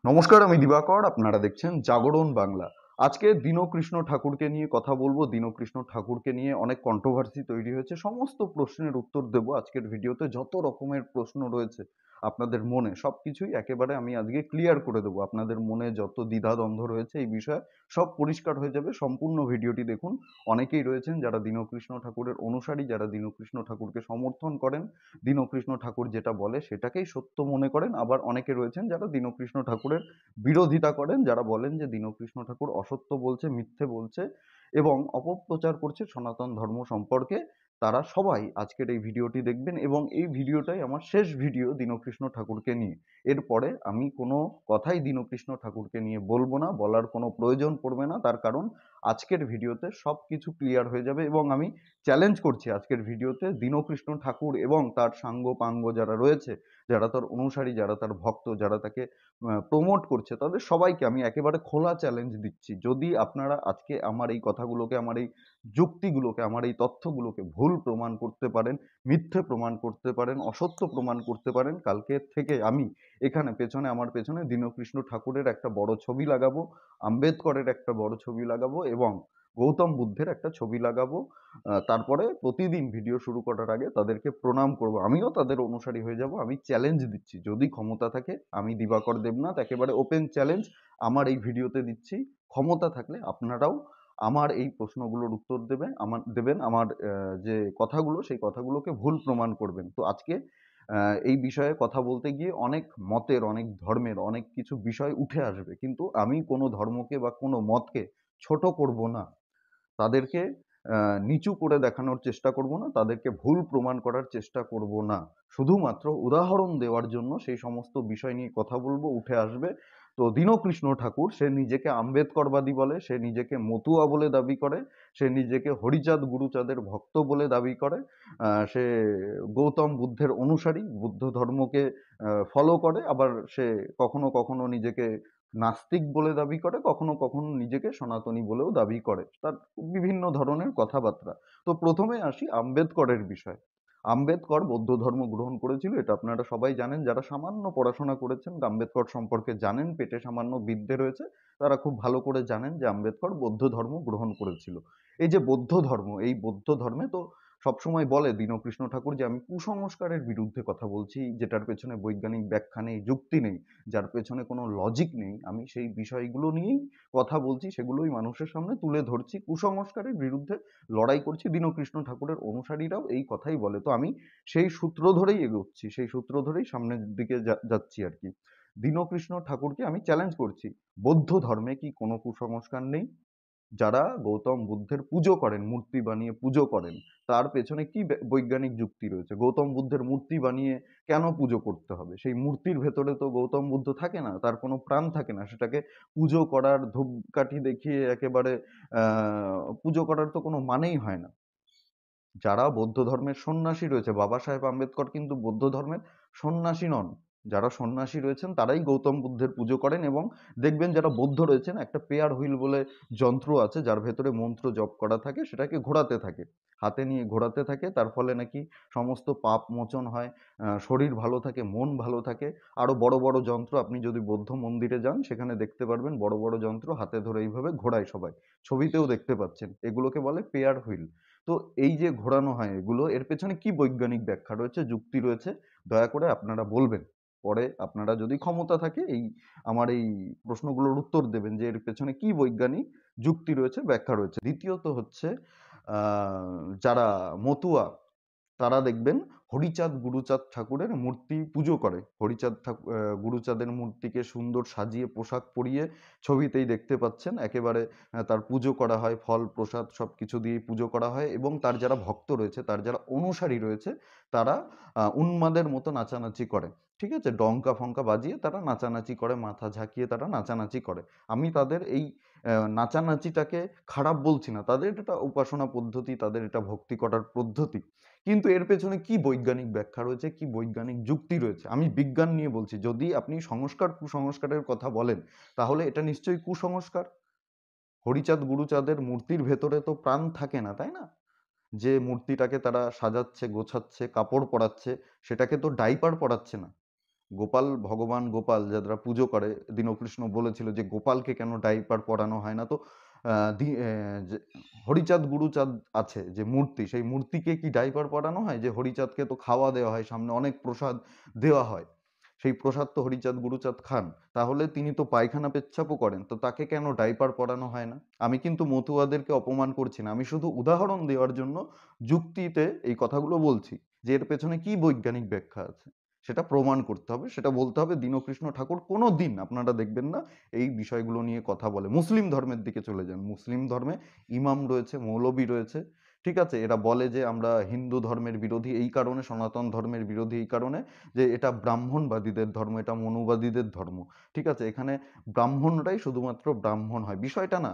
নমস্কার, আমি দিবাকর। আপনারা দেখছেন জাগরণ বাংলা। আজকে দীনকৃষ্ণ ঠাকুরকে নিয়ে কথা বলবো। দীনকৃষ্ণ ঠাকুরকে নিয়ে অনেক কন্ট্রোভার্সি তৈরি হয়েছে। সমস্ত প্রশ্নের উত্তর দেব আজকের ভিডিওতে। যত রকমের প্রশ্ন রয়েছে আপনাদের মনে, সবকিছুই একেবারে আমি আজকে ক্লিয়ার করে দেবো। আপনাদের মনে যত দ্বিধাদ্বন্দ্ব রয়েছে এই বিষয়ে সব পরিষ্কার হয়ে যাবে। সম্পূর্ণ ভিডিওটি দেখুন। অনেকেই রয়েছেন যারা দীনকৃষ্ণ ঠাকুরের অনুসারী, যারা দীনকৃষ্ণ ঠাকুরকে সমর্থন করেন, দীনকৃষ্ণ ঠাকুর যেটা বলে সেটাকেই সত্য মনে করেন। আবার অনেকে রয়েছেন যারা দীনকৃষ্ণ ঠাকুরের বিরোধিতা করেন, যারা বলেন যে দীনকৃষ্ণ ঠাকুর অসত্য বলছে, মিথ্যে বলছে এবং অপপ্রচার করছে সনাতন ধর্ম সম্পর্কে। তারা সবাই আজকের এই ভিডিওটি দেখবেন এবং এই ভিডিওটাই আমার শেষ ভিডিও দীনকৃষ্ণ ঠাকুরকে নিয়ে। এরপরে আমি কোনো কথাই দীনকৃষ্ণ ঠাকুরকে নিয়ে বলবো না, বলার কোনো প্রয়োজন পড়বে না। তার কারণ আজকের ভিডিওতে সব কিছু ক্লিয়ার হয়ে যাবে এবং আমি চ্যালেঞ্জ করছি আজকের ভিডিওতে দীনকৃষ্ণ ঠাকুর এবং তার সাঙ্গ পাঙ্গ যারা রয়েছে, যারা তার অনুসারী, যারা তার ভক্ত, যারা তাকে প্রমোট করছে, তাদের সবাইকে আমি একেবারে খোলা চ্যালেঞ্জ দিচ্ছি। যদি আপনারা আজকে আমার এই কথাগুলোকে, আমার এই যুক্তিগুলোকে, আমার এই তথ্যগুলোকে ভুল প্রমাণ করতে পারেন, মিথ্যে প্রমাণ করতে পারেন, অসত্য প্রমাণ করতে পারেন, কালকে থেকে আমি এখানে পেছনে, আমার পেছনে দীনকৃষ্ণ ঠাকুরের একটা বড় ছবি লাগাবো, আম্বেদকরের একটা বড় ছবি লাগাবো এবং গৌতম বুদ্ধের একটা ছবি লাগাবো। তারপরে প্রতিদিন ভিডিও শুরু করার আগে তাদেরকে প্রণাম করব। আমিও তাদের অনুসারী হয়ে যাব। আমি চ্যালেঞ্জ দিচ্ছি, যদি ক্ষমতা থাকে, আমি দিবাকর দেবনাথ একেবারে ওপেন চ্যালেঞ্জ আমার এই ভিডিওতে দিচ্ছি। ক্ষমতা থাকলে আপনারাও আমার এই প্রশ্নগুলোর উত্তর দেবেন। আমার যে কথাগুলো, সেই কথাগুলোকে ভুল প্রমাণ করবেন। তো আজকে এই বিষয়ে কথা বলতে গিয়ে অনেক মতের, অনেক ধর্মের অনেক কিছু বিষয় উঠে আসবে, কিন্তু আমি কোনো ধর্মকে বা কোনো মতকে ছোট করব না, তাদেরকে নিচু করে দেখানোর চেষ্টা করব না, তাদেরকে ভুল প্রমাণ করার চেষ্টা করব না। শুধুমাত্র উদাহরণ দেওয়ার জন্য সেই সমস্ত বিষয় নিয়ে কথা বলবো, উঠে আসবে। তো দীনকৃষ্ণ ঠাকুর, সে নিজেকে আম্বেদকরবাদী বলে, সে নিজেকে মতুয়া বলে দাবি করে, সে নিজেকে হরিচাঁদ গুরুচাঁদের ভক্ত বলে দাবি করে, সে গৌতম বুদ্ধের অনুসারী, বুদ্ধ ধর্মকে ফলো করে। আবার সে কখনো কখনো নিজেকে নাস্তিক বলে দাবি করে, কখনো কখনো নিজেকে সনাতনী বলেও দাবি করে। তার বিভিন্ন ধরনের কথাবার্তা। তো প্রথমে আসি আম্বেদকরের বিষয়। আম্বেদকর বৌদ্ধ ধর্ম গ্রহণ করেছিল, এটা আপনারা সবাই জানেন। যারা সামান্য পড়াশোনা করেছেন, আম্বেদকর সম্পর্কে জানেন, পেটে সামান্য বিদ্যে রয়েছে, তারা খুব ভালো করে জানেন যে আম্বেদকর বৌদ্ধ ধর্ম গ্রহণ করেছিল। এই যে বৌদ্ধ ধর্ম, এই বৌদ্ধ ধর্মে তো সবসময় বলে দীনকৃষ্ণ ঠাকুর যে আমি কুসংস্কারের বিরুদ্ধে কথা বলছি, যেটার পেছনে বৈজ্ঞানিক ব্যাখ্যা নেই, যুক্তি নেই, যার পেছনে কোনো লজিক নেই, আমি সেই বিষয়গুলো নিয়েই কথা বলছি, সেগুলোই মানুষের সামনে তুলে ধরছি। কুসংস্কারের বিরুদ্ধে লড়াই করছি। দীনকৃষ্ণ ঠাকুরের অনুসারীরাও এই কথাই বলে। তো আমি সেই সূত্র ধরেই এগোচ্ছি, সেই সূত্র ধরেই সামনের দিকে যাচ্ছি আর কি। দীনকৃষ্ণ ঠাকুরকে আমি চ্যালেঞ্জ করছি, বৌদ্ধ ধর্মে কি কোনো কুসংস্কার নেই? যারা গৌতম বুদ্ধের পুজো করেন, মূর্তি বানিয়ে পুজো করেন, তার পেছনে কি বৈজ্ঞানিক যুক্তি রয়েছে? গৌতম বুদ্ধের মূর্তি বানিয়ে কেন পুজো করতে হবে? সেই মূর্তির ভেতরে তো গৌতম বুদ্ধ থাকে না, তার কোনো প্রাণ থাকে না। সেটাকে পুজো করার, ধূপকাঠি দেখিয়ে একেবারে পুজো করার তো কোনো মানেই হয় না। যারা বৌদ্ধ ধর্মের সন্ন্যাসী রয়েছে, বাবা সাহেব আম্বেদকর কিন্তু বৌদ্ধ ধর্মের সন্ন্যাসী নন। যারা সন্ন্যাসী রয়েছেন তারাই গৌতম বুদ্ধের পুজো করেন এবং দেখবেন যারা বৌদ্ধ রয়েছেন, একটা পেয়ার হুইল বলে যন্ত্র আছে যার ভেতরে মন্ত্র জপ করা থাকে, সেটাকে ঘোরাতে থাকে, হাতে নিয়ে ঘোরাতে থাকে। তার ফলে নাকি সমস্ত পাপ মোচন হয়, শরীর ভালো থাকে, মন ভালো থাকে। আরো বড় বড় যন্ত্র, আপনি যদি বৌদ্ধ মন্দিরে যান সেখানে দেখতে পারবেন বড় বড় যন্ত্র হাতে ধরে এইভাবে ঘোরায় সবাই, ছবিতেও দেখতে পাচ্ছেন। এগুলোকে বলে পেয়ার হুইল। তো এই যে ঘোরানো হয় এগুলো, এর পেছনে কি বৈজ্ঞানিক ব্যাখ্যা রয়েছে, যুক্তি রয়েছে, দয়া করে আপনারা বলবেন। পরে আপনারা যদি ক্ষমতা থাকে এই আমার এই প্রশ্নগুলোর উত্তর দেবেন যে এর পেছনে কি বৈজ্ঞানিক যুক্তি রয়েছে, ব্যাখ্যা রয়েছে। দ্বিতীয়ত হচ্ছে যারা মতুয়া, তারা দেখবেন হরিচাঁদ গুরুচাঁদ ঠাকুরের মূর্তি পুজো করে। হরিচাঁদ গুরুচাঁদের মূর্তিকে সুন্দর সাজিয়ে পোশাক পরিয়ে ছবিতেই দেখতে পাচ্ছেন, একেবারে তার পুজো করা হয়, ফল প্রসাদ সব কিছু দিয়েই পুজো করা হয় এবং তার যারা ভক্ত রয়েছে, তার যারা অনুসারী রয়েছে, তারা উন্মাদের মতো নাচানাচি করে। ঠিক আছে, ডঙ্কা ফঙ্কা বাজিয়ে তারা নাচানাচি করে, মাথা ঝাঁকিয়ে তারা নাচানাচি করে। আমি তাদের এই নাচানাচিটাকে খারাপ বলছি না, তাদের এটা উপাসনা পদ্ধতি, তাদের এটা ভক্তি করার পদ্ধতি। কিন্তু এর পেছনে কি বৈজ্ঞানিক ব্যাখ্যা রয়েছে, কি বৈজ্ঞানিক যুক্তি রয়েছে? আমি বিজ্ঞান নিয়ে বলছি। যদি আপনি সংস্কার কুসংস্কারের কথা বলেন, তাহলে এটা নিশ্চয়ই কুসংস্কার। হরিচাঁদ গুরুচাঁদের মূর্তির ভেতরে তো প্রাণ থাকে না, তাই না? যে মূর্তিটাকে তারা সাজাচ্ছে, গোছাচ্ছে, কাপড় পরাচ্ছে, সেটাকে তো ডাইপার পরাচ্ছে না। গোপাল ভগবান গোপাল যারা পুজো করে, দীনকৃষ্ণ বলেছিল যে গোপালকে কেন ডাইপার পরানো হয় না। তো যে হরিচাঁদ গুরুচাঁদ আছে যে মূর্তি, সেই মূর্তিকে কি ডাইপার পরানো হয়? যে হরিচাঁদকে তো খাওয়া দেওয়া হয়, সামনে অনেক প্রসাদ দেওয়া হয়, সেই প্রসাদ তো হরিচাঁদ গুরুচাঁদ খান, তাহলে তিনি তো পায়খানা পেচ্ছাপও করেন, তো তাকে কেন ডাইপার পরানো হয় না? আমি কিন্তু মতুয়াদেরকে অপমান করছি না, আমি শুধু উদাহরণ দেওয়ার জন্য যুক্তিতে এই কথাগুলো বলছি যে এর পেছনে কি বৈজ্ঞানিক ব্যাখ্যা আছে সেটা প্রমাণ করতে হবে, সেটা বলতে হবে। দীনকৃষ্ণ ঠাকুর কোনো দিন আপনারা দেখবেন না এই বিষয়গুলো নিয়ে কথা বলে। মুসলিম ধর্মের দিকে চলে যান, মুসলিম ধর্মে ইমাম রয়েছে, মৌলবি রয়েছে, ঠিক আছে, এরা বলে যে আমরা হিন্দু ধর্মের বিরোধী এই কারণে, সনাতন ধর্মের বিরোধী এই কারণে যে এটা ব্রাহ্মণবাদীদের ধর্ম, এটা মনুবাদীদের ধর্ম, ঠিক আছে, এখানে ব্রাহ্মণরাই শুধুমাত্র ব্রাহ্মণ হয়। বিষয়টা না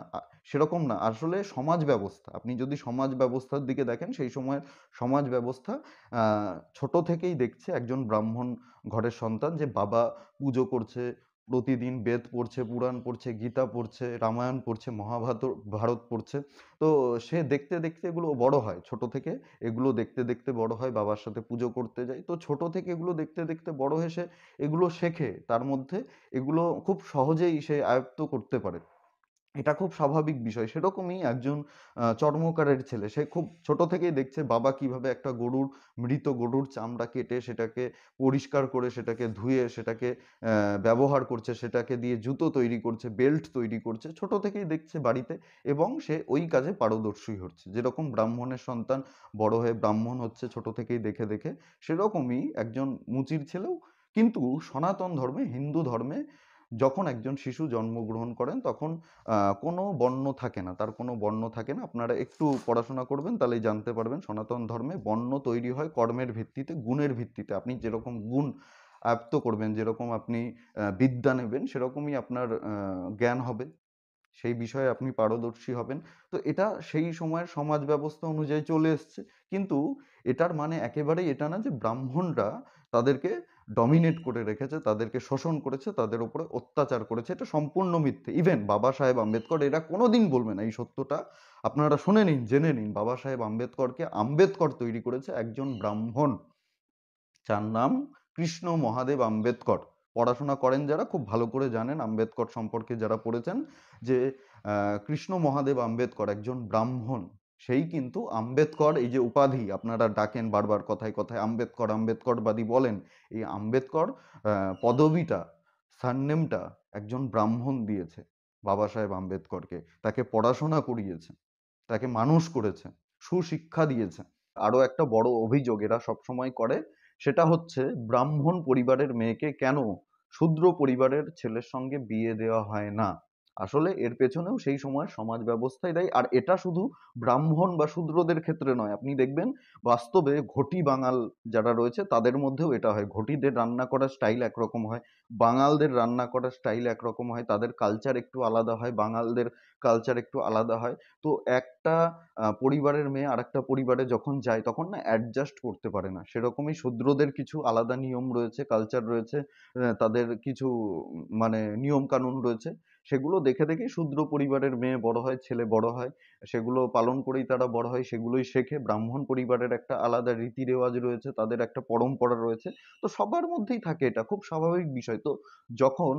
সেরকম না, আসলে সমাজ ব্যবস্থা, আপনি যদি সমাজ ব্যবস্থার দিকে দেখেন, সেই সময়ের সমাজ ব্যবস্থা ছোট থেকেই দেখছে একজন ব্রাহ্মণ ঘরের সন্তান যে বাবা পুজো করছে, প্রতিদিন বেদ পড়ছে, পুরাণ পড়ছে, গীতা পড়ছে, রামায়ণ পড়ছে, মহাভারত ভারত পড়ছে, তো সে দেখতে দেখতে এগুলো বড় হয়, ছোট থেকে এগুলো দেখতে দেখতে বড় হয়, বাবার সাথে পুজো করতে যায়, তো ছোট থেকে এগুলো দেখতে দেখতে বড় হয়ে সে এগুলো শেখে, তার মধ্যে এগুলো খুব সহজেই সে আয়ত্ত করতে পারে, এটা খুব স্বাভাবিক বিষয়। সেরকমই একজন চর্মকারের ছেলে, সে খুব ছোট থেকেই দেখছে বাবা কিভাবে একটা গরুর, মৃত গরুর চামড়া কেটে সেটাকে পরিষ্কার করে, সেটাকে ধুয়ে, সেটাকে ব্যবহার করছে, সেটাকে দিয়ে জুতো তৈরি করছে, বেল্ট তৈরি করছে, ছোট থেকেই দেখছে বাড়িতে, এবং সে ওই কাজে পারদর্শী হচ্ছে। যেরকম ব্রাহ্মণের সন্তান বড় হয়ে ব্রাহ্মণ হচ্ছে ছোট থেকেই দেখে দেখে, সেরকমই একজন মুচির ছেলেও কিন্তু সনাতন ধর্মে, হিন্দু ধর্মে যখন একজন শিশু জন্মগ্রহণ করেন তখন কোনো বর্ণ থাকে না, তার কোনো বর্ণ থাকে না। আপনারা একটু পড়াশোনা করবেন তাহলেই জানতে পারবেন, সনাতন ধর্মে বর্ণ তৈরি হয় কর্মের ভিত্তিতে, গুণের ভিত্তিতে। আপনি যেরকম গুণ আয়ত্ত করবেন, যেরকম আপনি বিদ্যা নেবেন, সেরকমই আপনার জ্ঞান হবে, সেই বিষয়ে আপনি পারদর্শী হবেন। তো এটা সেই সময়ের সমাজ ব্যবস্থা অনুযায়ী চলে এসছে। কিন্তু এটার মানে একেবারেই এটা না যে ব্রাহ্মণরা তাদেরকে ডমিনেট করে রেখেছে, তাদেরকে শোষণ করেছে, তাদের উপরে অত্যাচার করেছে, এটা সম্পূর্ণ মিথ্যে। ইভেন বাবা সাহেব আম্বেদকর এরা কোনোদিন বলবে না এই সত্যটা, আপনারা শুনে নিন, জেনে নিন, বাবা সাহেব আম্বেদকরকে আম্বেদকর তৈরি করেছে একজন ব্রাহ্মণ, যার নাম কৃষ্ণ মহাদেব আম্বেদকর। পড়াশোনা করেন যারা খুব ভালো করে জানেন, আম্বেদকর সম্পর্কে যারা পড়েছেন, যে কৃষ্ণ মহাদেব আম্বেদকর একজন ব্রাহ্মণ, সেই কিন্তু আম্বেদকর, এই যে উপাধি আপনারা ডাকেন বারবার কথায় কথায় আম্বেদকর আম্বেদকরবাদী বলেন, এই আম্বেদকর পদবিটা, সারনেমটা একজন ব্রাহ্মণ দিয়েছে বাবা সাহেব আম্বেদকরকে, তাকে পড়াশোনা করিয়েছে, তাকে মানুষ করেছে, সুশিক্ষা দিয়েছে। আরো একটা বড় অভিযোগ এরা সবসময় করে, সেটা হচ্ছে ব্রাহ্মণ পরিবারের মেয়েকে কেন শূদ্র পরিবারের ছেলের সঙ্গে বিয়ে দেওয়া হয় না। আসলে এর পেছনেও সেই সময়ের সমাজ ব্যবস্থাই দায়ী, আর এটা শুধু ব্রাহ্মণ বা শূদ্রদের ক্ষেত্রে নয়, আপনি দেখবেন বাস্তবে ঘটি বাঙাল যারা রয়েছে তাদের মধ্যেও এটা হয়। ঘটিদের রান্না করার স্টাইল একরকম হয়, বাঙালদের রান্না করার স্টাইল একরকম হয়, তাদের কালচার একটু আলাদা হয়, বাঙালদের কালচার একটু আলাদা হয়। তো একটা পরিবারের মেয়ে আরেকটা পরিবারে যখন যায় তখন না অ্যাডজাস্ট করতে পারে না, সেরকমই শূদ্রদের কিছু আলাদা নিয়ম রয়েছে, কালচার রয়েছে, তাদের কিছু মানে নিয়ম কানুন রয়েছে, সেগুলো দেখে দেখেই শূদ্র পরিবারের মেয়ে বড় হয়, ছেলে বড় হয়, সেগুলো পালন করেই তারা বড় হয়, সেগুলোই শেখে। ব্রাহ্মণ পরিবারের একটা আলাদা রীতি রেওয়াজ রয়েছে, তাদের একটা পরম্পরা রয়েছে, তো সবার মধ্যেই থাকে, এটা খুব স্বাভাবিক বিষয়। তো যখন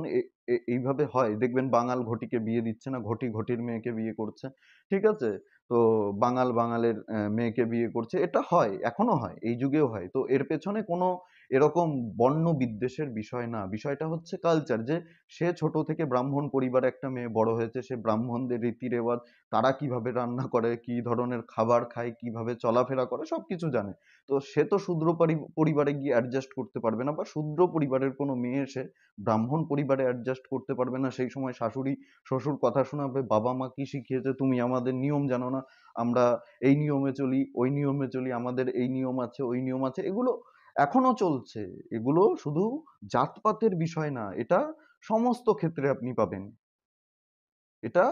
এইভাবে হয় দেখবেন বাঙাল ঘটিকে বিয়ে দিচ্ছে না, ঘটি ঘটির মেয়েকে বিয়ে করছে, ঠিক আছে, তো বাঙাল বাঙালের মেয়েকে বিয়ে করছে, এটা হয়, এখনো হয়, এই যুগেও হয়। তো এর পেছনে কোনো এরকম বর্ণ বিদ্বেষের বিষয় না, বিষয়টা হচ্ছে কালচার, যে সে ছোট থেকে ব্রাহ্মণ পরিবারে একটা মেয়ে বড় হয়েছে, সে ব্রাহ্মণদের রীতি রেওয়াজ, তারা কিভাবে রান্না করে, কি ধরনের খাবার খায়, কিভাবে চলাফেরা করে, সবকিছু জানে। তো সে তো শূদ্র পরিবারে গিয়ে অ্যাডজাস্ট করতে পারবে না, বা শূদ্র পরিবারের কোনো মেয়ে এসে ব্রাহ্মণ পরিবারে অ্যাডজাস্ট করতে পারবে না। সেই সময় শাশুড়ি শ্বশুর কথা শোনাবে, বাবা মা কি শিখিয়েছে, তুমি আমাদের নিয়ম জানো না, আমরা এই নিয়মে চলি, ওই নিয়মে চলি, আমাদের এই নিয়ম আছে, ওই নিয়ম আছে, এগুলো এখনো চলছে। এগুলো শুধু জাতপাতের বিষয় না, এটা সমস্ত ক্ষেত্রে আপনি পাবেন। এটা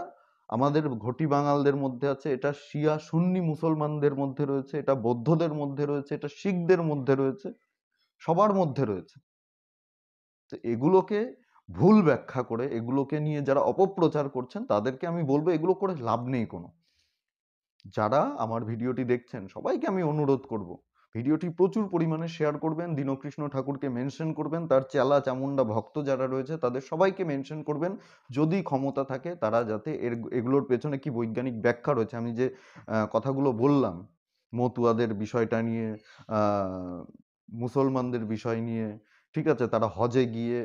আমাদের ঘটি বাঙালদের মধ্যে আছে, এটা শিয়া সুন্নি মুসলমানদের মধ্যে রয়েছে, এটা বৌদ্ধদের মধ্যে রয়েছে, এটা শিখদের মধ্যে রয়েছে, সবার মধ্যে রয়েছে। তো এগুলোকে ভুল ব্যাখ্যা করে, এগুলোকে নিয়ে যারা অপপ্রচার করছেন তাদেরকে আমি বলবো এগুলো করে লাভ নেই কোনো। যারা আমার ভিডিওটি দেখছেন সবাইকে আমি অনুরোধ করব, ভিডিওটি প্রচুর পরিমাণে শেয়ার করবেন, দীনকৃষ্ণ ঠাকুরকে মেনশন করবেন, তার চেলা চামুন্ডা ভক্ত যারা রয়েছে তাদের সবাইকে মেনশন করবেন। যদি ক্ষমতা থাকে তারা যাতে এগুলোর পেছনে কি বৈজ্ঞানিক ব্যাখ্যা রয়েছে, আমি যে কথাগুলো বললাম মতুয়াদের বিষয়টা নিয়ে, মুসলমানদের বিষয় নিয়ে, ঠিক আছে, তারা হজে গিয়ে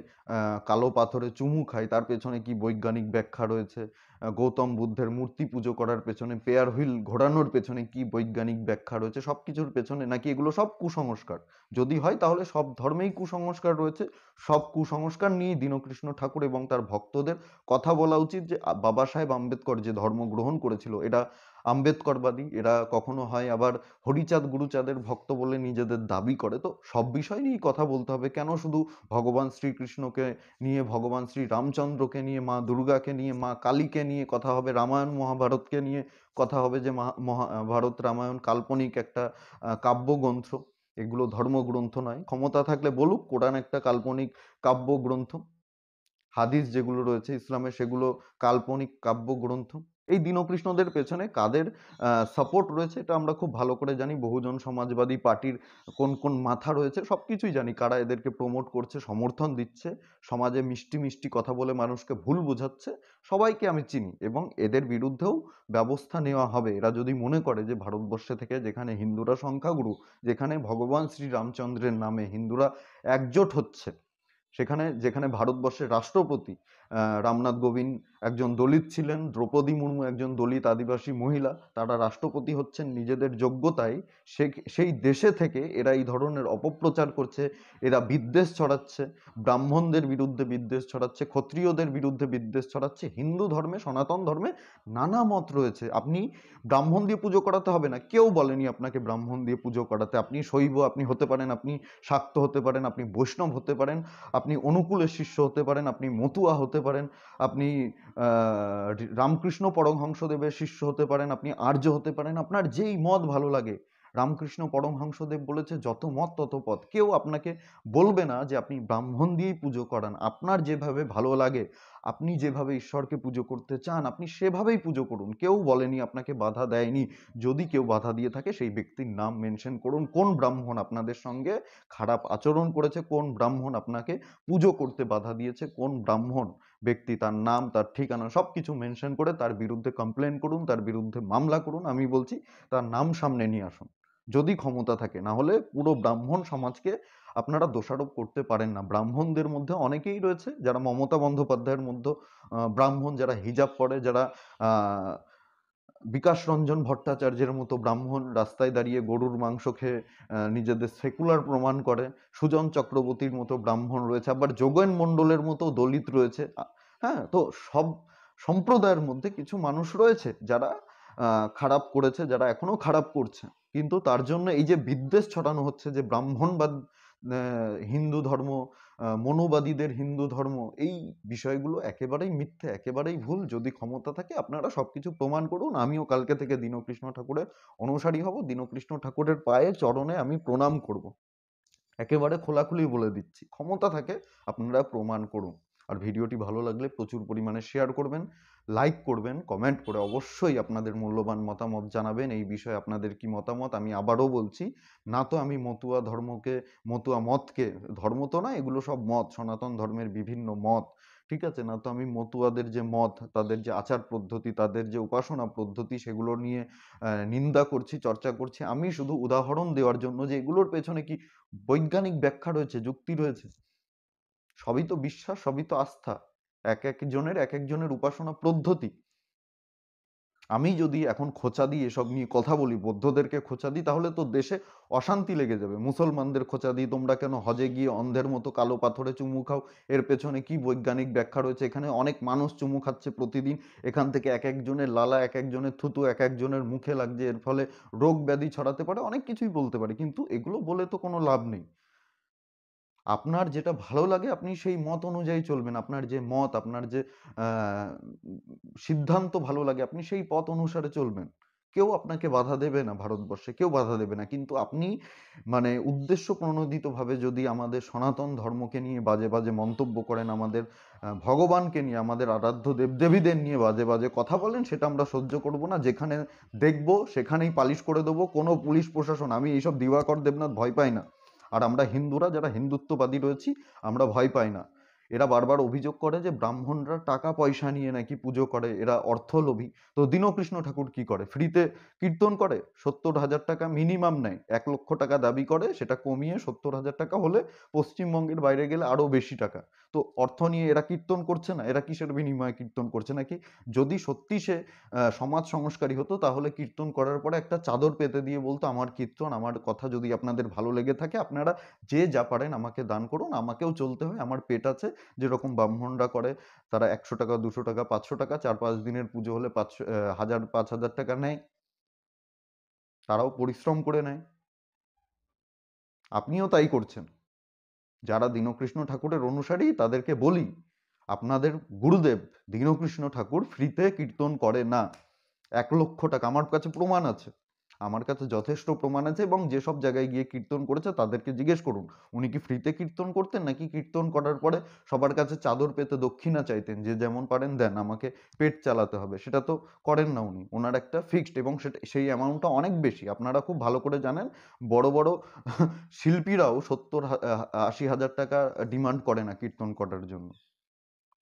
কালো পাথরে চুমু খায়, তার পেছনে কি বৈজ্ঞানিক ব্যাখ্যা রয়েছে, গৌতম বুদ্ধের মূর্তি পুজো করার পেছনে, পেয়ার হুইল ঘোরানোর পেছনে কি বৈজ্ঞানিক ব্যাখ্যা রয়েছে, সব কিছুর পেছনে নাকি এগুলো সব কুসংস্কার। যদি হয় তাহলে সব ধর্মেই কুসংস্কার রয়েছে। সব কুসংস্কার নিয়েই দীনকৃষ্ণ ঠাকুর এবং তার ভক্তদের কথা বলা উচিত, যে বাবা সাহেব আম্বেদকর যে ধর্ম গ্রহণ করেছিল এটা আম্বেদকরবাদী, এরা কখনো হয় আবার হরিচাঁদ গুরুচাঁদের ভক্ত বলে নিজেদের দাবি করে। তো সব বিষয় নিয়েই কথা বলতে হবে। কেন শুধু ভগবান শ্রীকৃষ্ণকে নিয়ে, ভগবান শ্রী রামচন্দ্রকে নিয়ে, মা দুর্গাকে নিয়ে, মা কালীকে নিয়ে কথা হবে, রামায়ণ মহাভারতকে নিয়ে কথা হবে, যে মহাভারত রামায়ণ কাল্পনিক একটা কাব্যগ্রন্থ, এগুলো ধর্মগ্রন্থ নয়। ক্ষমতা থাকলে বলুক কোরআন একটা কাল্পনিক কাব্যগ্রন্থ, হাদিস যেগুলো রয়েছে ইসলামে সেগুলো কাল্পনিক কাব্যগ্রন্থ। এই দীনকৃষ্ণদের পেছনে কাদের সাপোর্ট রয়েছে এটা আমরা খুব ভালো করে জানি। বহুজন সমাজবাদী পার্টির কোন কোন মাথা রয়েছে সব কিছুই জানি, কারা এদেরকে প্রমোট করছে, সমর্থন দিচ্ছে, সমাজে মিষ্টি মিষ্টি কথা বলে মানুষকে ভুল বোঝাচ্ছে, সবাইকে আমি চিনি। এবং এদের বিরুদ্ধেও ব্যবস্থা নেওয়া হবে। এরা যদি মনে করে যে ভারতবর্ষে থেকে, যেখানে হিন্দুরা সংখ্যাগুরু, যেখানে ভগবান শ্রী রামচন্দ্রের নামে হিন্দুরা একজোট হচ্ছে, সেখানে যেখানে ভারতবর্ষের রাষ্ট্রপতি রামনাথ কোবিন্দ একজন দলিত ছিলেন, দ্রৌপদী মুর্মু একজন দলিত আদিবাসী মহিলা, তারা রাষ্ট্রপতি হচ্ছেন নিজেদের যোগ্যতায়, সেই দেশে থেকে এরা এই ধরনের অপপ্রচার করছে, এরা বিদ্বেষ ছড়াচ্ছে, ব্রাহ্মণদের বিরুদ্ধে বিদ্বেষ ছড়াচ্ছে, ক্ষত্রিয়দের বিরুদ্ধে বিদ্বেষ ছড়াচ্ছে। হিন্দু ধর্মে, সনাতন ধর্মে নানা মত রয়েছে। আপনি ব্রাহ্মণ দিয়ে পুজো করাতে হবে না, কেউ বলেনি আপনাকে ব্রাহ্মণ দিয়ে পুজো করাতে। আপনি শৈব আপনি হতে পারেন, আপনি শাক্ত হতে পারেন, আপনি বৈষ্ণব হতে পারেন, আপনি অনুকূলের শিষ্য হতে পারেন, আপনি মতুয়া হতে পারেন, আপনি রামকৃষ্ণ পরমহংসদেবের শিষ্য হতে পারেন, আপনি আর্য হতে পারেন, আপনার যেই মত ভালো লাগে। রামকৃষ্ণ পরমহংসদেব বলেছে যত মত তত পথ। কেউ আপনাকে বলবে না যে আপনি ব্রাহ্মণ দিয়েই পুজো করান। আপনার যেভাবে ভালো লাগে, আপনি যেভাবে ঈশ্বরকে পুজো করতে চান, আপনি সেভাবেই পুজো করুন। কেউ বলেনি, আপনাকে বাধা দেয়নি। যদি কেউ বাধা দিয়ে থাকে সেই ব্যক্তির নাম মেনশন করুন, কোন ব্রাহ্মণ আপনাদের সঙ্গে খারাপ আচরণ করেছে, কোন ব্রাহ্মণ আপনাকে পুজো করতে বাধা দিয়েছে, কোন ব্রাহ্মণ ব্যক্তি, তার নাম, তার ঠিকানা সবকিছু মেনশন করে তার বিরুদ্ধে কমপ্লেন করুন, তার বিরুদ্ধে মামলা করুন। আমি বলছি তার নাম সামনে নিয়ে আসুন যদি ক্ষমতা থাকে। না হলে পুরো ব্রাহ্মণ সমাজকে আপনারা দোষারোপ করতে পারেন না। ব্রাহ্মণদের মধ্যে অনেকেই রয়েছে যারা মমতা বন্দ্যোপাধ্যায়ের মধ্যে ব্রাহ্মণ, যারা হিজাব পরে, যারা বিকাশ রঞ্জন ভট্টাচার্যের মতো ব্রাহ্মণ, রাস্তায় দাঁড়িয়ে গরুর মাংস খেয়ে নিজেদের সেকুলার প্রমাণ করে। সুজন চক্রবর্তীর মতো ব্রাহ্মণ রয়েছে, আবার যোগেন মণ্ডলের মতো দলিত রয়েছে। হ্যাঁ, তো সব সম্প্রদায়ের মধ্যে কিছু মানুষ রয়েছে যারা খারাপ করেছে, যারা এখনো খারাপ করছে। কিন্তু তার জন্য এই যে বিদ্বেষ ছড়ানো হচ্ছে যে ব্রাহ্মণবাদ, হিন্দু ধর্ম, মনোবাদীদের হিন্দু ধর্ম, এই বিষয়গুলো একেবারেই মিথ্যে, একেবারেই ভুল। যদি ক্ষমতা থাকে আপনারা সবকিছু প্রমাণ করুন। আমিও কালকে থেকে দীনকৃষ্ণ ঠাকুরের অনুসারী হব, দীনকৃষ্ণ ঠাকুরের পায়ে চরণে আমি প্রণাম করব। একেবারে খোলাখুলি বলে দিচ্ছি, ক্ষমতা থাকে আপনারা প্রমাণ করুন। আর ভিডিওটি ভালো লাগলে প্রচুর পরিমাণে শেয়ার করবেন, লাইক করবেন, কমেন্ট করে অবশ্যই আপনাদের মূল্যবান মতামত জানাবেন। এই বিষয়ে আপনাদের কি মতামত? আমি আবারও বলছি, না তো আমি মতুয়া ধর্মকে, মতুয়া মতকে, ধর্ম তো না, এগুলো সব মত, সনাতন ধর্মের বিভিন্ন মত, ঠিক আছে, না তো আমি মতুয়াদের যে মত, তাদের যে আচার পদ্ধতি, তাদের যে উপাসনা পদ্ধতি, সেগুলো নিয়ে নিন্দা করছি, চর্চা করছি। আমি শুধু উদাহরণ দেওয়ার জন্য যে এগুলোর পেছনে কি বৈজ্ঞানিক ব্যাখ্যা রয়েছে, যুক্তি রয়েছে, সবই তো বিশ্বাস, সবই তো আস্থা, এক একজনের উপাসনা পদ্ধতি। আমি যদি এখন খোঁচা দিই এসব নিয়ে কথা বলি, বৌদ্ধদেরকে খোঁচা দিই, তাহলে তো দেশে অশান্তি লেগে যাবে। মুসলমানদের খোঁচা দিই, তোমরা কেন হজে গিয়ে অন্ধের মতো কালো পাথরে চুমু খাও, এর পেছনে কি বৈজ্ঞানিক ব্যাখ্যা রয়েছে? এখানে অনেক মানুষ চুমু খাচ্ছে প্রতিদিন, এখান থেকে এক একজনের লালা, এক একজনের থুতু এক একজনের মুখে লাগছে, এর ফলে রোগ ব্যাধি ছড়াতে পারে, অনেক কিছুই বলতে পারে, কিন্তু এগুলো বলে তো কোনো লাভ নেই। আপনার যেটা ভালো লাগে আপনি সেই মত অনুযায়ী চলবেন। আপনার যে মত, আপনার যে সিদ্ধান্ত ভালো লাগে আপনি সেই পথ অনুসারে চলবেন। কেউ আপনাকে বাধা দেবে না, ভারতবর্ষে কেউ বাধা দেবে না। কিন্তু আপনি মানে উদ্দেশ্য প্রণোদিতভাবে যদি আমাদের সনাতন ধর্মকে নিয়ে বাজে বাজে মন্তব্য করেন, আমাদের ভগবানকে নিয়ে, আমাদের আরাধ্য দেবদেবীদের নিয়ে বাজে বাজে কথা বলেন, সেটা আমরা সহ্য করব না। যেখানে দেখব সেখানেই পালিশ করে দেবো। কোনো পুলিশ প্রশাসন, আমি এইসব দিবাকর দেবনাথ ভয় পাই না। আর আমরা হিন্দুরা যারা হিন্দুত্ববাদী রয়েছি, আমরা ভয় পাই না। এরা বারবার অভিযোগ করে যে ব্রাহ্মণরা টাকা পয়সা নিয়ে নাকি পুজো করে, এরা অর্থলোভী। তো দীনকৃষ্ণ ঠাকুর কি করে? ফ্রিতে কীর্তন করে, 70,000 টাকা মিনিমাম নেয়, 1 লক্ষ টাকা দাবি করে, সেটা কমিয়ে 70,000 টাকা হলে পশ্চিমবঙ্গের বাইরে গেলে আরো বেশি টাকা। তো অর্থ নিয়ে এরা কীর্তন করছে না? এরা কিসের বিনিময়ে কীর্তন করছে? নাকি যদি সত্যি সে সমাজ সংস্কারী হতো, তাহলে কীর্তন করার পরে একটা চাদর পেতে দিয়ে বলতো, আমার কীর্তন, আমার কথা যদি আপনাদের ভালো লেগে থাকে, আপনারা যে যা পারেন আমাকে দান করুন, আমাকেও চলতে হয়, আমার পেট আছে। যেরকম ব্রাহ্মণরা করে, তারা 100 টাকা, 200 টাকা, 500 টাকা, 4-5 দিনের পুজো হলে 5,000 টাকা নেয়। তারাও পরিশ্রম করে নেয়। আপনিও তাই করছেন। যারা দীনকৃষ্ণ ঠাকুরের অনুসারী তাদেরকে বলি, আপনাদের গুরুদেব দীনকৃষ্ণ ঠাকুর ফ্রিতে কীর্তন করে না। 1 লক্ষ টাকা, আমার কাছে প্রমাণ আছে। আমার কাছে যথেষ্ট প্রমাণ আছে, এবং যেসব জায়গায় গিয়ে কীর্তন করেছে তাদেরকে জিজ্ঞেস করুন, উনি কি ফ্রিতে কীর্তন করতেন, নাকি কীর্তন করার পরে সবার কাছে চাদর পেতে দক্ষিণা চাইতেন, যে যেমন পারেন দেন, আমাকে পেট চালাতে হবে? সেটা তো করেন না উনি। ওনার একটা ফিক্সড, এবং সেটা, সেই অ্যামাউন্টটা অনেক বেশি। আপনারা খুব ভালো করে জানেন, বড় বড় শিল্পীরাও 70-80 হাজার টাকা ডিমান্ড করে না কীর্তন করার জন্য।